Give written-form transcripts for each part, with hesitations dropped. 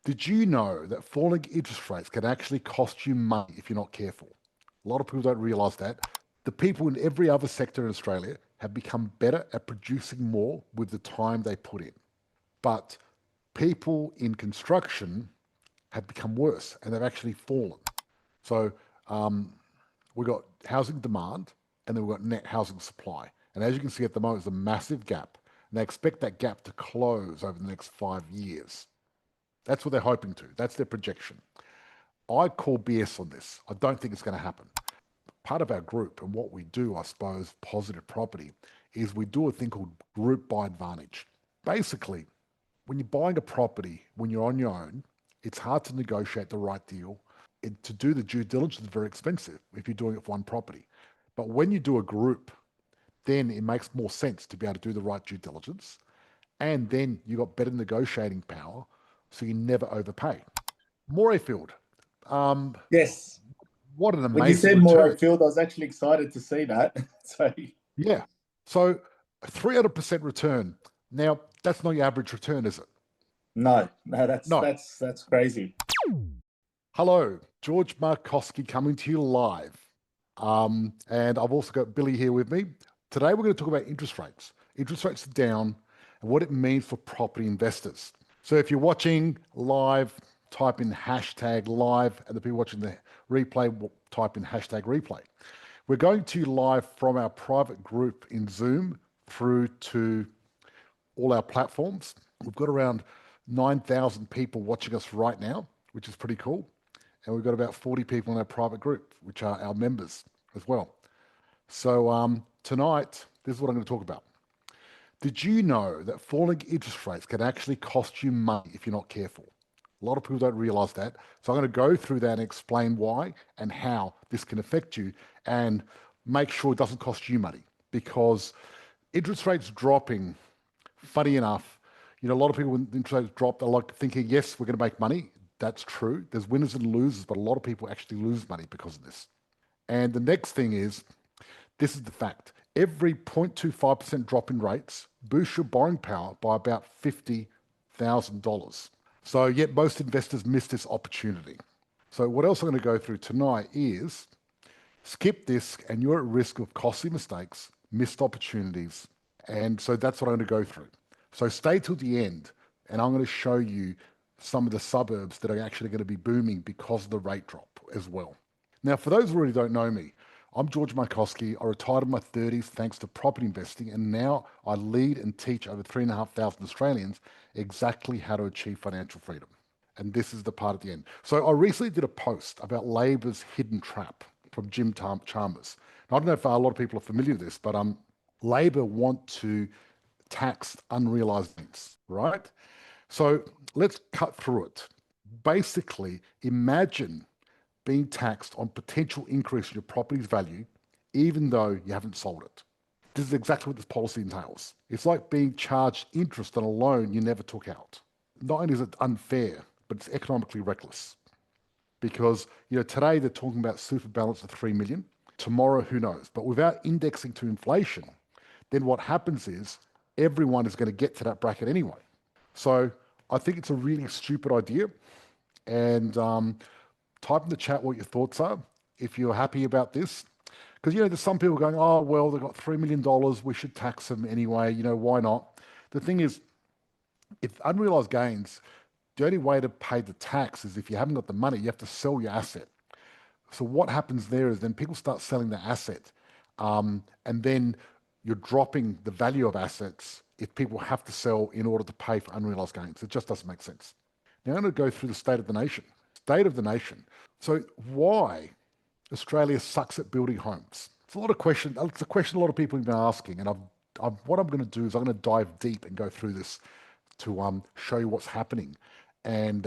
Did you know that falling interest rates can actually cost you money if you're not careful? A lot of people don't realize that. The people in every other sector in Australia have become better at producing more with the time they put in. But people in construction have become worse and they've actually fallen. So we've got housing demand and then we've got net housing supply. And as you can see at the moment, there's a massive gap. And they expect that gap to close over the next 5 years. That's what they're hoping to. That's their projection. I call BS on this. I don't think it's going to happen. Part of our group and what we do, I suppose, Positive Property, is we do a thing called group by advantage. Basically, when you're buying a property, when you're on your own, it's hard to negotiate the right deal. To do the due diligence is very expensive if you're doing it for one property. But when you do a group, then it makes more sense to be able to do the right due diligence. And then you got better negotiating power, so you never overpay. Morayfield, Yes. what an When you amazing said return. Morayfield, I was actually excited to see that. So Yeah. So 300% return. Now, that's not your average return, is it? no, No. that's crazy. Hello, George Markoski coming to you live. And I've also got Billie here with me. Today, we're going to talk about interest rates. Interest rates are down and what it means for property investors. So if you're watching live, type in hashtag live, and the people watching the replay will type in hashtag replay. We're going to live from our private group in Zoom through to all our platforms. We've got around 9,000 people watching us right now, which is pretty cool. And we've got about 40 people in our private group, which are our members as well. So tonight, this is what I'm going to talk about. Did you know that falling interest rates can actually cost you money if you're not careful? A lot of people don't realize that. So I'm going to go through that and explain why and how this can affect you and make sure it doesn't cost you money, because interest rates dropping, funny enough, a lot of people when interest rates drop, they're like thinking, yes, we're going to make money. That's true. There's winners and losers, but a lot of people actually lose money because of this. And the next thing is, this is the fact. Every 0.25% drop in rates boosts your borrowing power by about $50,000. So yet most investors miss this opportunity. So what else I'm going to go through tonight is skip this and you're at risk of costly mistakes, missed opportunities. And so that's what I'm going to go through. So stay till the end and I'm going to show you some of the suburbs that are actually going to be booming because of the rate drop as well. Now, for those who really don't know me, I'm George Markoski. I retired in my 30s thanks to property investing, and now I lead and teach over 3,500 Australians exactly how to achieve financial freedom. And this is the part at the end. So I recently did a post about Labor's hidden trap from Jim Chalmers. Now, I don't know if a lot of people are familiar with this, but Labor want to tax unrealized gains, right? So let's cut through it. Basically, imagine being taxed on potential increase in your property's value, even though you haven't sold it. This is exactly what this policy entails. It's like being charged interest on a loan you never took out. Not only is it unfair, but it's economically reckless. Because today they're talking about super balance of 3 million. Tomorrow, who knows? But without indexing to inflation, then what happens is everyone is going to get to that bracket anyway. So I think it's a really stupid idea. And type in the chat what your thoughts are, if you're happy about this. Because, there's some people going, oh, well, they've got $3 million, we should tax them anyway, why not? The thing is, if unrealized gains, the only way to pay the tax is if you haven't got the money, you have to sell your asset. So what happens there is then people start selling the asset, and then you're dropping the value of assets if people have to sell in order to pay for unrealized gains. It just doesn't make sense. Now I'm going to go through the state of the nation. State of the nation. So why Australia sucks at building homes? It's a lot of question. It's a question a lot of people have been asking, and what I'm going to do is I'm going to dive deep and go through this to show you what's happening, and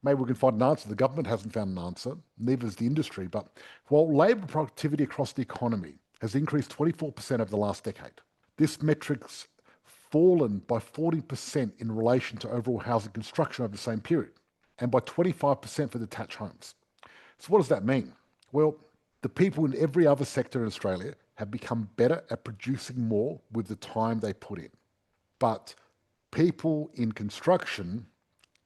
maybe we can find an answer. The government hasn't found an answer, neither has the industry. But while labour productivity across the economy has increased 24% over the last decade, this metric's fallen by 40% in relation to overall housing construction over the same period, and by 25% for detached homes. So what does that mean? Well, the people in every other sector in Australia have become better at producing more with the time they put in. But people in construction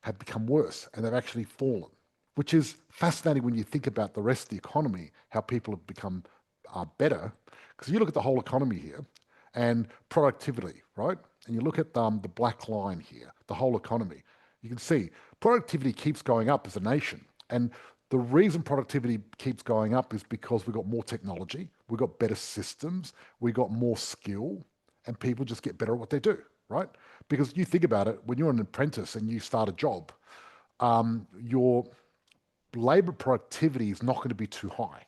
have become worse and they've actually fallen, which is fascinating when you think about the rest of the economy, how people have become better. Because you look at the whole economy here and productivity, right? And you look at the black line here, the whole economy, you can see productivity keeps going up as a nation. And the reason productivity keeps going up is because we've got more technology, we've got better systems, we've got more skill, and people just get better at what they do, right? Because you think about it, when you're an apprentice and you start a job, your labor productivity is not going to be too high.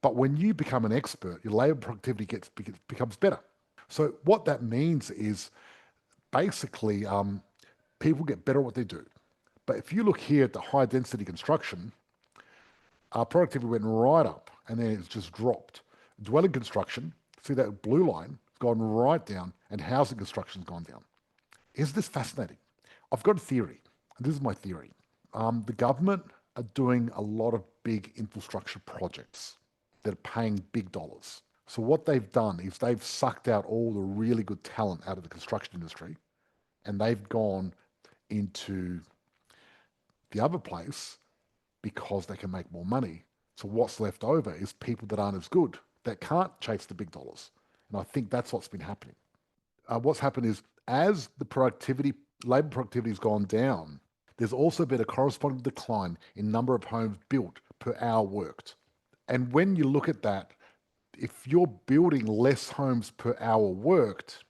But when you become an expert, your labor productivity becomes better. So what that means is basically people get better at what they do. But if you look here at the high density construction, our productivity went right up and then it's just dropped. Dwelling construction, see that blue line, gone right down, and housing construction's gone down. Isn't this fascinating? I've got a theory. This is my theory. The government are doing a lot of big infrastructure projects that are paying big dollars. So what they've done is they've sucked out all the really good talent out of the construction industry, and they've gone into the other place because they can make more money. So what's left over is people that aren't as good, that can't chase the big dollars. And I think that's what's been happening. What's happened is as the labor productivity has gone down, there's also been a corresponding decline in number of homes built per hour worked. And when you look at that, if you're building less homes per hour worked,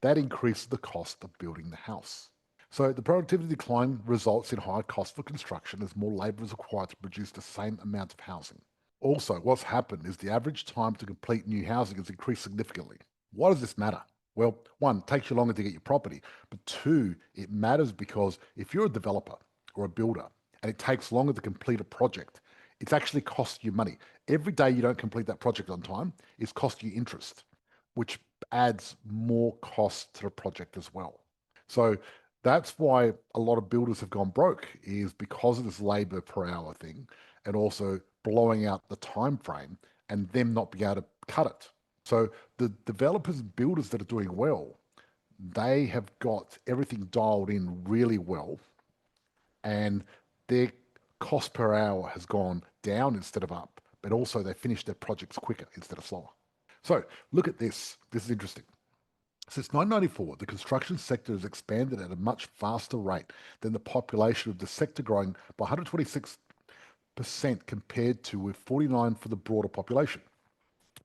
that increases the cost of building the house. So the productivity decline results in higher costs for construction as more labour is required to produce the same amount of housing. Also, what's happened is the average time to complete new housing has increased significantly. Why does this matter? Well, one, it takes you longer to get your property, but two, it matters because if you're a developer or a builder and it takes longer to complete a project, it's actually cost you money. Every day you don't complete that project on time is cost you interest, which adds more cost to the project as well. So that's why a lot of builders have gone broke, is because of this labor per hour thing and also blowing out the time frame and them not being able to cut it. So the developers and builders that are doing well, they have got everything dialed in really well, and their cost per hour has gone down instead of up, but also they finish their projects quicker instead of slower. So look at this. This is interesting. Since 1994, the construction sector has expanded at a much faster rate than the population, of the sector growing by 126% compared to with 49 for the broader population.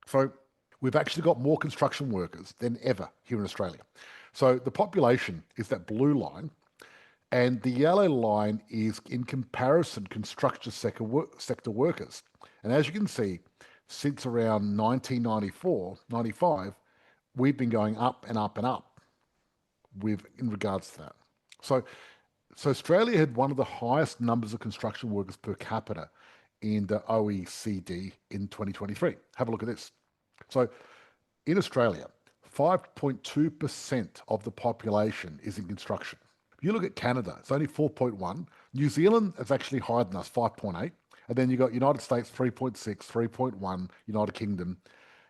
So we've actually got more construction workers than ever here in Australia. So the population is that blue line, and the yellow line is in comparison construction sector workers. And as you can see, since around 1994, 95, we've been going up and up and up in regards to that. So Australia had one of the highest numbers of construction workers per capita in the OECD in 2023. Have a look at this. So in Australia, 5.2% of the population is in construction. If you look at Canada, it's only 4.1. New Zealand is actually higher than us, 5.8. And then you got United States, 3.6, 3.1, United Kingdom,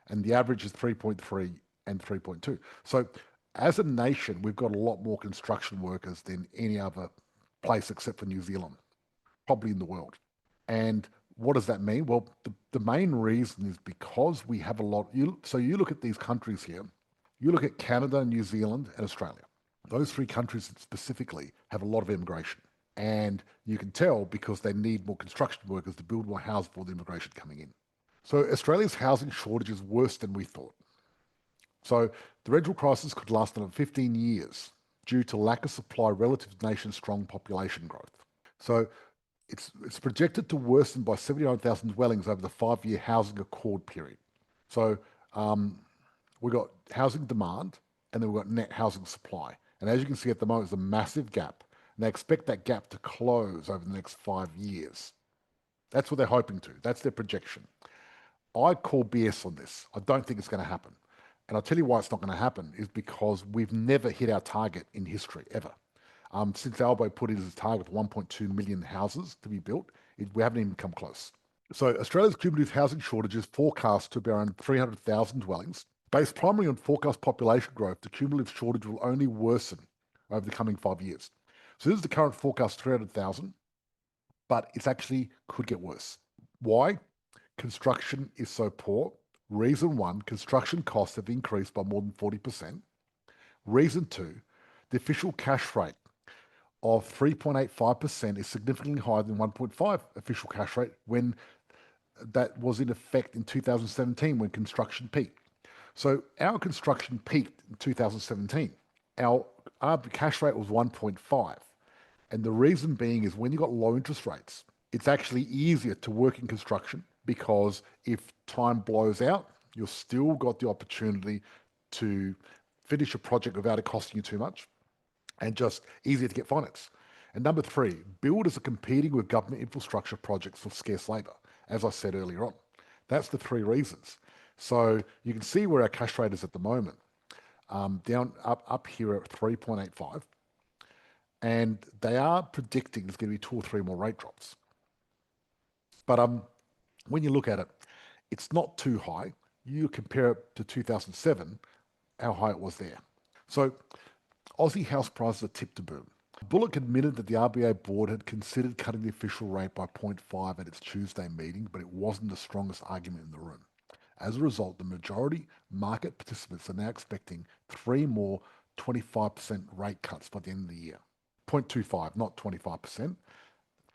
and the average is 3.3 and 3.2. So as a nation, we've got a lot more construction workers than any other place except for New Zealand, probably in the world. And what does that mean? Well, the main reason is because we have a lot. So you look at these countries here, you look at Canada, New Zealand, and Australia. Those three countries specifically have a lot of immigration. And you can tell because they need more construction workers to build more houses for the immigration coming in. So Australia's housing shortage is worse than we thought. So the rental crisis could last another 15 years due to lack of supply relative to the nation's strong population growth. So it's projected to worsen by 79,000 dwellings over the 5-year housing accord period. So we've got housing demand and then we've got net housing supply. And as you can see at the moment, there's a massive gap. And they expect that gap to close over the next 5 years. That's what they're hoping to. That's their projection. I call BS on this. I don't think it's going to happen. And I'll tell you why it's not going to happen is because we've never hit our target in history, ever. Since Albo put it as a target of 1.2 million houses to be built, we haven't even come close. So Australia's cumulative housing shortage is forecast to be around 300,000 dwellings. Based primarily on forecast population growth, the cumulative shortage will only worsen over the coming 5 years. So this is the current forecast, 300,000, but it's actually could get worse. Why? Construction is so poor. Reason one, construction costs have increased by more than 40%. Reason two, the official cash rate of 3.85% is significantly higher than 1.5 official cash rate when that was in effect in 2017 when construction peaked. So our construction peaked in 2017. Our cash rate was 1.5. And the reason being is when you've got low interest rates, it's actually easier to work in construction because if time blows out, you've still got the opportunity to finish a project without it costing you too much and just easier to get finance. And number three, builders are competing with government infrastructure projects for scarce labour, as I said earlier on. That's the three reasons. So you can see where our cash rate is at the moment, up here at 3.85. And they are predicting there's going to be 2 or 3 more rate drops. But when you look at it, it's not too high. You compare it to 2007, how high it was there. So Aussie house prices are tipped to boom. Bullock admitted that the RBA board had considered cutting the official rate by 0.5 at its Tuesday meeting, but it wasn't the strongest argument in the room. As a result, the majority market participants are now expecting 3 more 25% rate cuts by the end of the year. 0.25, not 25%,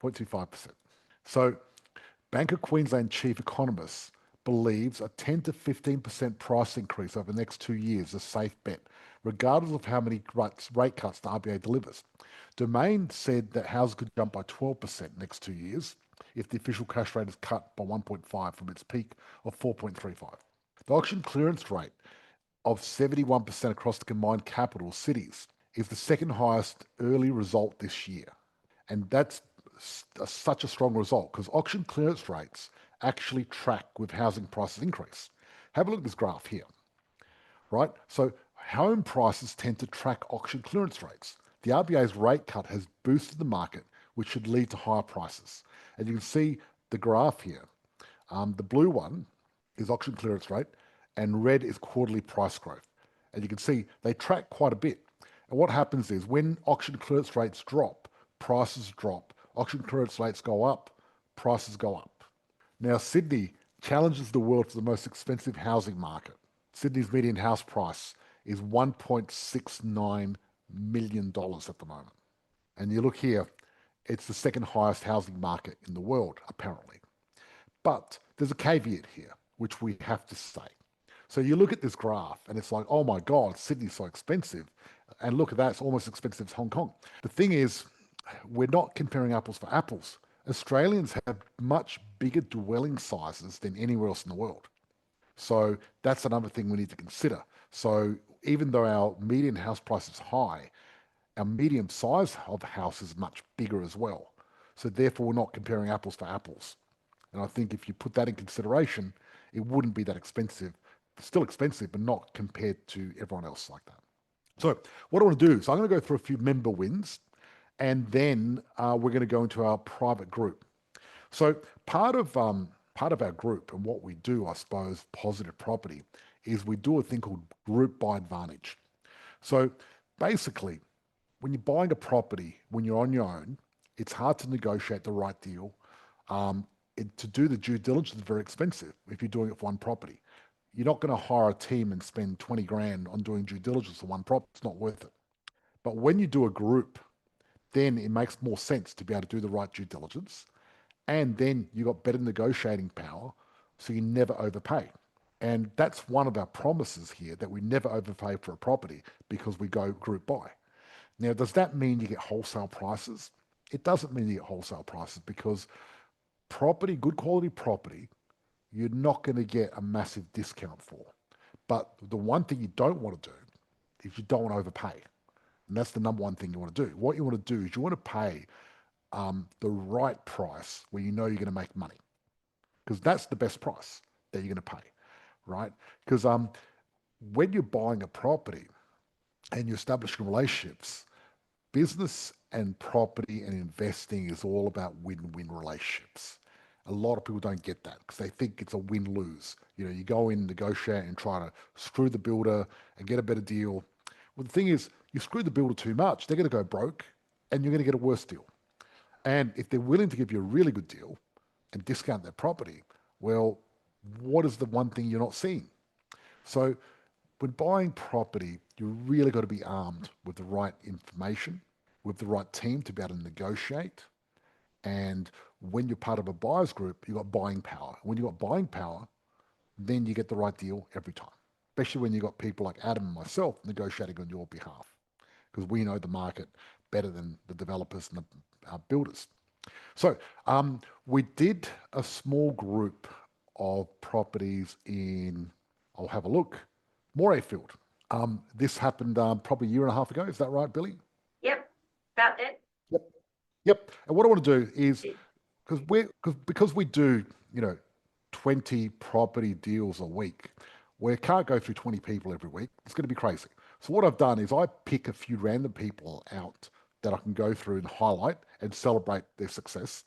0.25%. So Bank of Queensland chief economist believes a 10 to 15% price increase over the next 2 years is a safe bet, regardless of how many rate cuts the RBA delivers. Domain said that houses could jump by 12% next 2 years if the official cash rate is cut by 1.5 from its peak of 4.35. The auction clearance rate of 71% across the combined capital cities is the second highest early result this year. And that's such a strong result because auction clearance rates actually track with housing prices increase. Have a look at this graph here, right? So home prices tend to track auction clearance rates. The RBA's rate cut has boosted the market, which should lead to higher prices. And you can see the graph here. The blue one is auction clearance rate and red is quarterly price growth. And you can see they track quite a bit. And what happens is when auction clearance rates drop, prices drop. Auction clearance rates go up, prices go up. Now, Sydney challenges the world for the most expensive housing market. Sydney's median house price is $1.69 million at the moment. And you look here, it's the second highest housing market in the world, apparently. But there's a caveat here, which we have to say. So you look at this graph and it's like, oh my God, Sydney's so expensive. And look at that, it's almost as expensive as Hong Kong. The thing is, we're not comparing apples for apples. Australians have much bigger dwelling sizes than anywhere else in the world. So that's another thing we need to consider. So even though our median house price is high, our medium size of house is much bigger as well. So therefore, we're not comparing apples for apples. And I think if you put that in consideration, it wouldn't be that expensive. It's still expensive, but not compared to everyone else like that. So what I want to do is I'm going to go through a few member wins, and then we're going to go into our private group. So part of our group and what we do, I suppose, Positive Property, is we do a thing called Group by Advantage. So basically, when you're buying a property, when you're on your own, it's hard to negotiate the right deal. To do the due diligence is very expensive if you're doing it for one property. You're not going to hire a team and spend 20 grand on doing due diligence for one property. It's not worth it. But when you do a group, then it makes more sense to be able to do the right due diligence. And then you got better negotiating power, so you never overpay. And that's one of our promises here, that we never overpay for a property because we go group buy. Now, does that mean you get wholesale prices? It doesn't mean you get wholesale prices because property, good quality property, you're not going to get a massive discount for. But the one thing you don't want to do is you don't want to overpay. And that's the number one thing you want to do. What you want to do is you want to pay the right price where you know you're going to make money, because that's the best price that you're going to pay, right? Because when you're buying a property and you're establishing relationships, business and property and investing is all about win-win relationships. A lot of people don't get that because they think it's a win-lose. You know, you go in, negotiate, and try to screw the builder and get a better deal. Well, the thing is, you screw the builder too much, they're going to go broke, and you're going to get a worse deal. And if they're willing to give you a really good deal and discount their property, well, what is the one thing you're not seeing? So when buying property, you really got to be armed with the right information, with the right team to be able to negotiate. And when you're part of a buyer's group, you've got buying power. When you've got buying power, then you get the right deal every time, especially when you've got people like Adam and myself negotiating on your behalf, because we know the market better than the developers and the builders. So we did a small group of properties in, I'll have a look, Morayfield. This happened probably a year and a half ago. Is that right, Billie? Yep, about that. Yep. And what I want to do is, because we do, 20 property deals a week, we can't go through 20 people every week. It's going to be crazy. So what I've done is I pick a few random people out that I can go through and highlight and celebrate their success.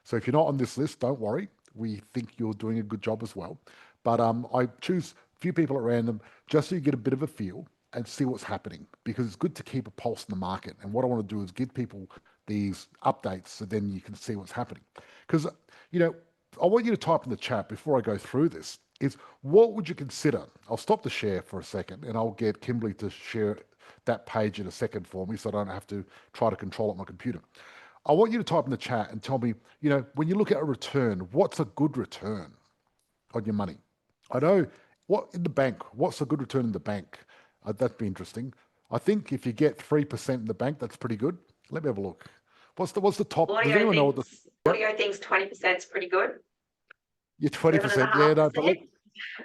So if you're not on this list, don't worry. We think you're doing a good job as well. But I choose a few people at random just so you get a bit of a feel and see what's happening, because it's good to keep a pulse in the market. And what I want to do is give people these updates so then you can see what's happening. Because, I want you to type in the chat before I go through this is, what would you consider? I'll stop the share for a second and I'll get Kimberly to share that page in a second for me so I don't have to try to control it on my computer. I want you to type in the chat and tell me, when you look at a return, what's a good return on your money? I know what in the bank, what's a good return in the bank? That'd be interesting. I think if you get 3% in the bank, that's pretty good. Let me have a look. What's the top? Does anyone know what the Audio thinks 20% is pretty good. Yeah, 20%. Yeah, no, but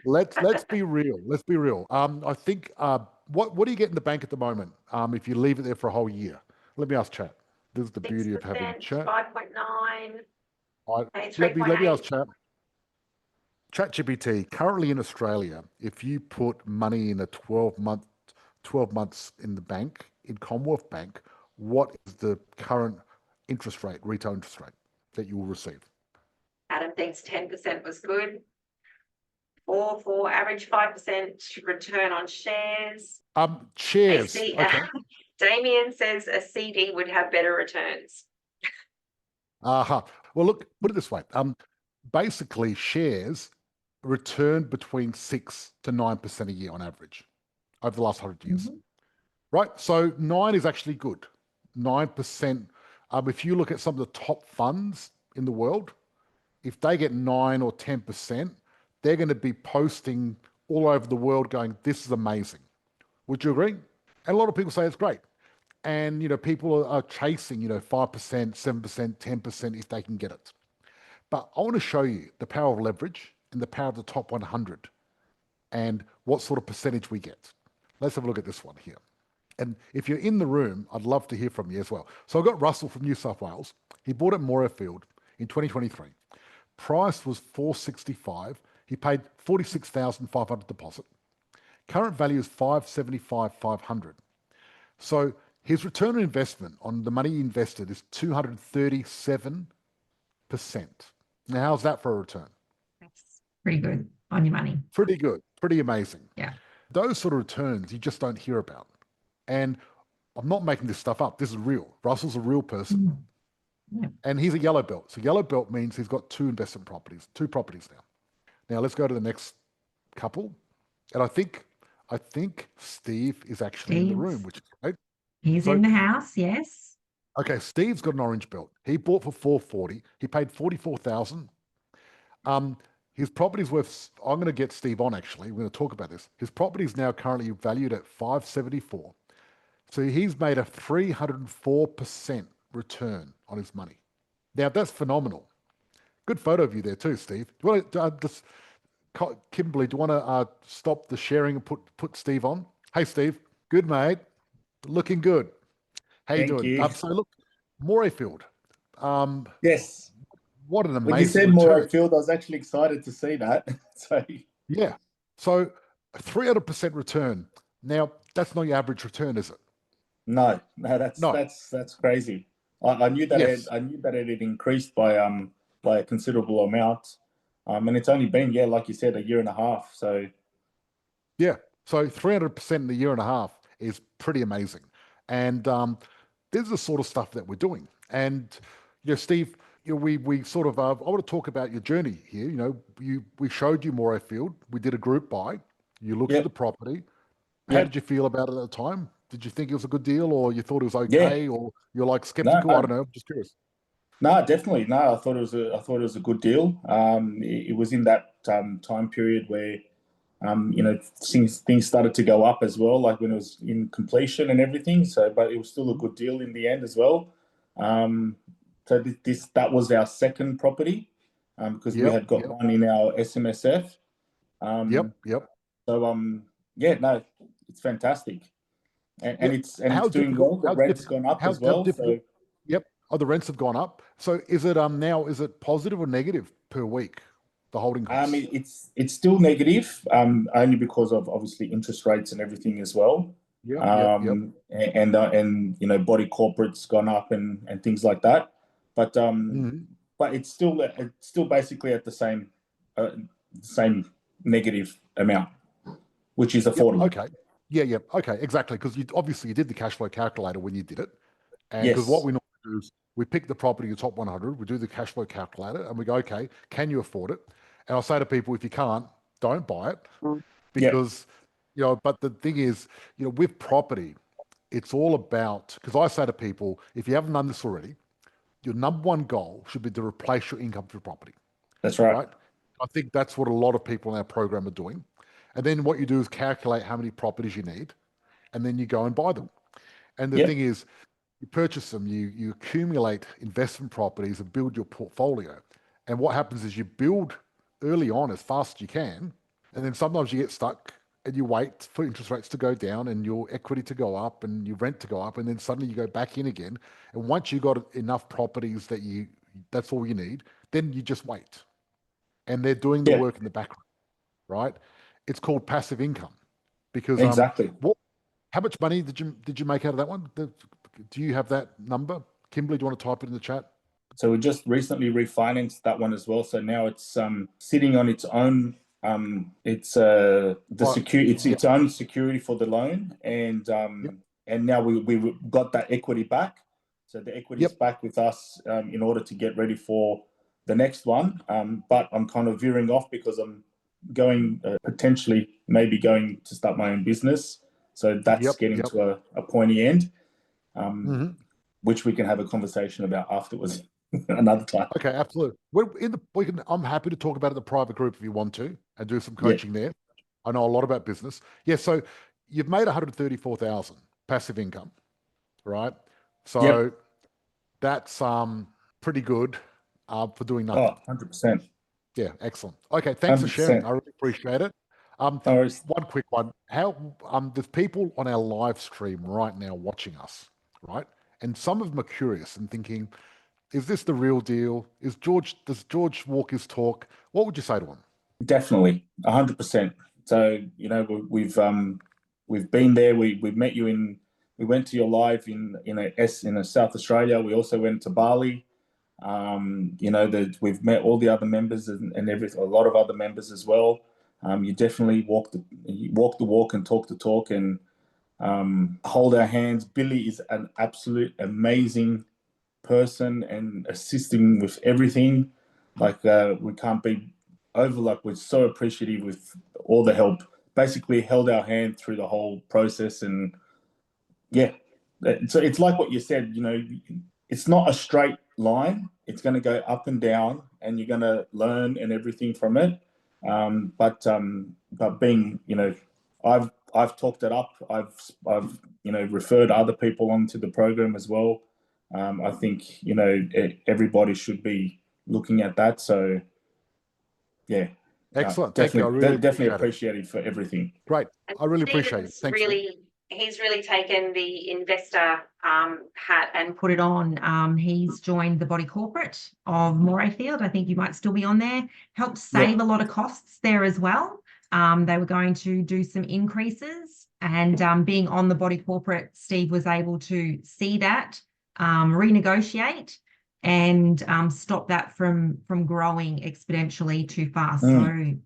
let's be real. Let's be real. I think what do you get in the bank at the moment? If you leave it there for a whole year. Let me ask chat. This is the beauty of having chat. 5.9. Let me ask chat. ChatGPT, currently in Australia, if you put money in a 12 months in the bank, in Commonwealth Bank, what is the current interest rate, retail interest rate that you will receive? Adam thinks 10% was good. For average 5% return on shares. Shares. Okay. Damien says a CD would have better returns. Well, look, put it this way. Basically, shares return between 6 to 9% a year on average over the last 100 years. Mm-hmm. Right? So 9 is actually good. 9%. If you look at some of the top funds in the world, if they get 9 or 10%, they're going to be posting all over the world going, this is amazing. Would you agree? And a lot of people say it's great. And, people are chasing, 5%, 7%, 10% if they can get it. But I want to show you the power of leverage and the power of the top 100 and what sort of percentage we get. Let's have a look at this one here. And if you're in the room, I'd love to hear from you as well. So I've got Russell from New South Wales. He bought at Morayfield in 2023. Price was $465. He paid $46,500 deposit. Current value is $575,500. So his return on investment on the money he invested is 237%. Now, how's that for a return? That's pretty good on your money. Pretty good. Pretty amazing. Yeah. Those sort of returns you just don't hear about. And I'm not making this stuff up. This is real. Russell's a real person. Mm-hmm. Yeah. And he's a yellow belt. So yellow belt means he's got two properties now. Now let's go to the next couple. And I think Steve is actually in the room, which is great. He's in the house, yes. Okay, Steve's got an orange belt. He bought for $440. He paid $44,000. His property's worth, I'm going to get Steve on actually. We're going to talk about this. His property is now currently valued at $574. So he's made a 304% return on his money. Now that's phenomenal. Good photo of you there too, Steve. Do you want to, Kimberly, do you want to stop the sharing and put Steve on? Hey, Steve. Good, mate. Looking good. How you doing? So look, Morayfield. Yes. What an amazing When you said Morayfield, I was actually excited to see that. Yeah. So 300% return. Now, that's not your average return, is it? No, that's crazy. I knew that it had increased by a considerable amount. And it's only been, like you said, a year and a half. So yeah. So 300% in a year and a half is pretty amazing. And this is the sort of stuff that we're doing. And, Steve, we sort of, I want to talk about your journey here. We showed you Morayfield. We did a group buy. You looked at the property. How did you feel about it at the time? Did you think it was a good deal, or you thought it was okay, or you're like skeptical? No, I don't know. I'm just curious. No, definitely. No, I thought it was a good deal. It was in that time period where things started to go up as well, like when it was in completion and everything. So, but it was still a good deal in the end as well. So that was our second property because we had got one in our SMSF. Yep. So no, it's fantastic, and it's doing well. The rent's gone up as well. So yep. Oh, the rents have gone up. So is it now? Is it positive or negative per week? The holding costs. It's still negative, only because of obviously interest rates and everything as well. Yep. And body corporate's gone up and things like that. But but it's still basically at the same negative amount, which is affordable. Okay. Yeah. Okay. Exactly. Because you did the cash flow calculator when you did it, and because what we normally do is we pick the property in the top 100, we do the cash flow calculator, and we go, okay, can you afford it? And I'll say to people, if you can't, don't buy it, because But the thing is, with property, it's all about, because I say to people, if you haven't done this already, your number one goal should be to replace your income through property. That's right. I think that's what a lot of people in our program are doing. And then what you do is calculate how many properties you need, and then you go and buy them. And the thing is, you purchase them, you accumulate investment properties and build your portfolio. And what happens is you build early on as fast as you can, and then sometimes you get stuck and you wait for interest rates to go down and your equity to go up and your rent to go up, and then suddenly you go back in again. And once you got enough properties that's all you need, then you just wait. And they're doing the work in the background, right? It's called passive income, because exactly. How much money did you make out of that one? Do you have that number? Kimberly, do you want to type it in the chat? So we just recently refinanced that one as well. So now it's sitting on its own. It's its own security for the loan, and now we got that equity back. So the equity is back with us in order to get ready for the next one. But I'm kind of veering off because I'm going maybe going to start my own business. So that's getting to a pointy end, which we can have a conversation about afterwards. Another time. Okay, absolutely. I'm happy to talk about it in the private group if you want to, and do some coaching there. I know a lot about business. Yeah, so you've made 134,000 passive income, right? So that's pretty good for doing nothing. Oh, 100%. Yeah, excellent. Okay, thanks 100%. For sharing. I really appreciate it. One quick one. How there's people on our live stream right now watching us, right? And some of them are curious and thinking, is this the real deal? Does George walk his talk? What would you say to him? Definitely, 100%. So we've been there. We met you we went to your live in South Australia. We also went to Bali. We've met all the other members and a lot of other members as well. You definitely walk the walk and talk the talk and hold our hands. Billie is an absolute amazing person and assisting with everything. We can't be over. We're so appreciative with all the help. Basically held our hand through the whole process, and so it's like what you said. It's not a straight line. It's going to go up and down, and you're going to learn and everything from it. But being, I've talked it up. I've referred other people onto the program as well. I think everybody should be looking at that. So excellent. Definitely appreciated for everything. Great, I really appreciate it. Thanks. He's really taken the investor hat and put it on. He's joined the body corporate of Morayfield. I think you might still be on there. Helped save a lot of costs there as well. They were going to do some increases, and being on the body corporate, Steve was able to see that, renegotiate, and stop that from growing exponentially too fast. So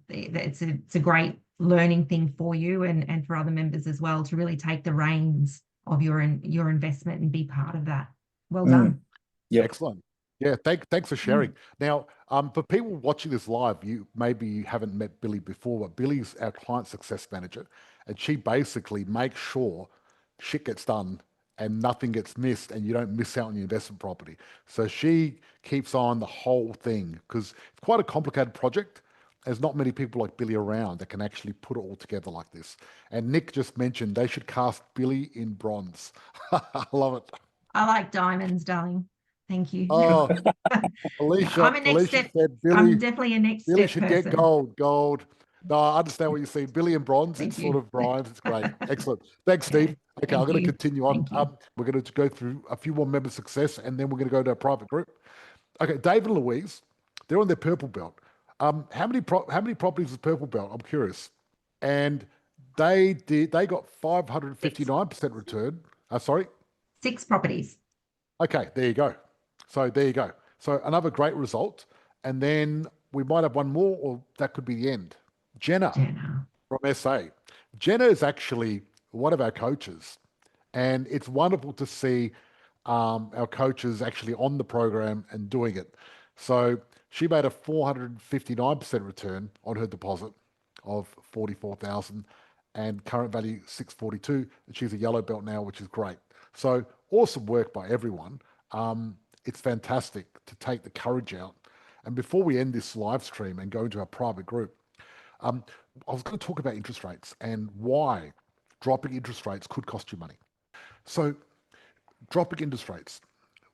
it's a great learning thing for you and for other members as well, to really take the reins of your investment and be part of that. Well Mm. done. Yep. Excellent. Yeah, thanks for sharing. Now, for people watching this live, maybe you haven't met Billie before, but Billie's our client success manager, and she basically makes sure shit gets done and nothing gets missed, and you don't miss out on your investment property. So she keeps on the whole thing because it's quite a complicated project. There's not many people like Billie around that can actually put it all together like this. And Nick just mentioned they should cast Billie in bronze. I love it. I like diamonds, darling. Thank you. Oh, No, I'm a next Alicia step. said I'm definitely a next Billie step should get person. gold. No, I understand what you're saying. Billie and bronze, Thank it's sort you. of rhymes. It's great. Excellent. Thanks, Yeah, Steve. Okay, I'm thank going to you. continue on. Thank you. We're going to go through a few more member success, and then we're going to go to our private group. Okay, Dave and Louise, they're on their purple belt. How many properties is purple belt? I'm curious. And they got 559% return. Sorry. 6 properties. Okay, there you go. So there you go. So another great result. And then we might have one more, or that could be the end. Jenna from SA. Jenna is actually one of our coaches. And it's wonderful to see our coaches actually on the program and doing it. So she made a 459% return on her deposit of 44,000 and current value 642. And she's a yellow belt now, which is great. So awesome work by everyone. It's fantastic to take the courage out. And before we end this live stream and go into our private group, I was going to talk about interest rates and why dropping interest rates could cost you money. So dropping interest rates,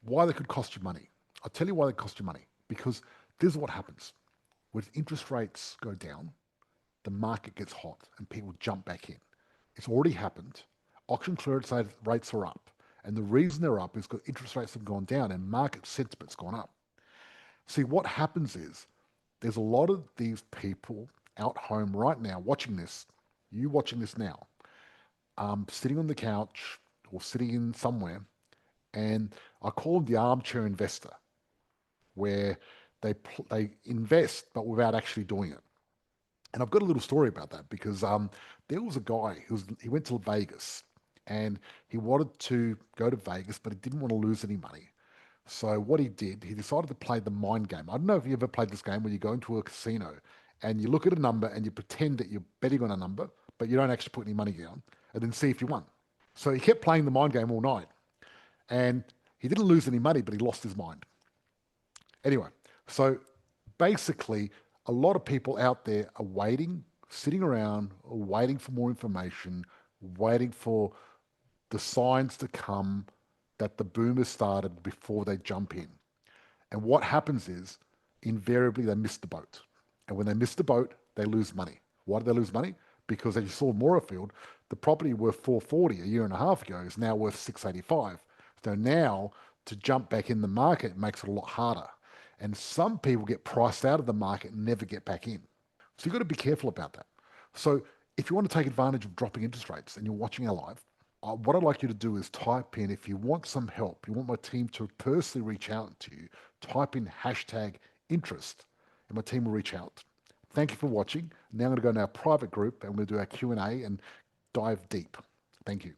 why they could cost you money. I'll tell you why they cost you money. Because this is what happens. When interest rates go down, the market gets hot and people jump back in. It's already happened. Auction clearance rates are up. And the reason they're up is because interest rates have gone down and market sentiment's gone up. See, what happens is there's a lot of these people out home right now watching this, you watching this now, sitting on the couch or sitting in somewhere, and I call them the armchair investor, where they invest but without actually doing it. And I've got a little story about that because there was a guy he went to Vegas and he wanted to go to Vegas, but he didn't want to lose any money. So what he did, he decided to play the mind game. I don't know if you ever played this game where you go into a casino and you look at a number and you pretend that you're betting on a number, but you don't actually put any money down and then see if you won. So he kept playing the mind game all night and he didn't lose any money, but he lost his mind. Anyway, so basically a lot of people out there are waiting, sitting around, waiting for more information, waiting for the signs to come that the boom has started before they jump in. And what happens is, invariably, they miss the boat. And when they miss the boat, they lose money. Why do they lose money? Because as you saw in Moorfield, the property worth 440 a year and a half ago is now worth 685. So now to jump back in the market makes it a lot harder. And some people get priced out of the market and never get back in. So you've got to be careful about that. So if you want to take advantage of dropping interest rates and you're watching our live, what I'd like you to do is type in, if you want some help, you want my team to personally reach out to you, type in #interest and my team will reach out. Thank you for watching. Now I'm going to go into our private group and we'll do our Q&A and dive deep. Thank you.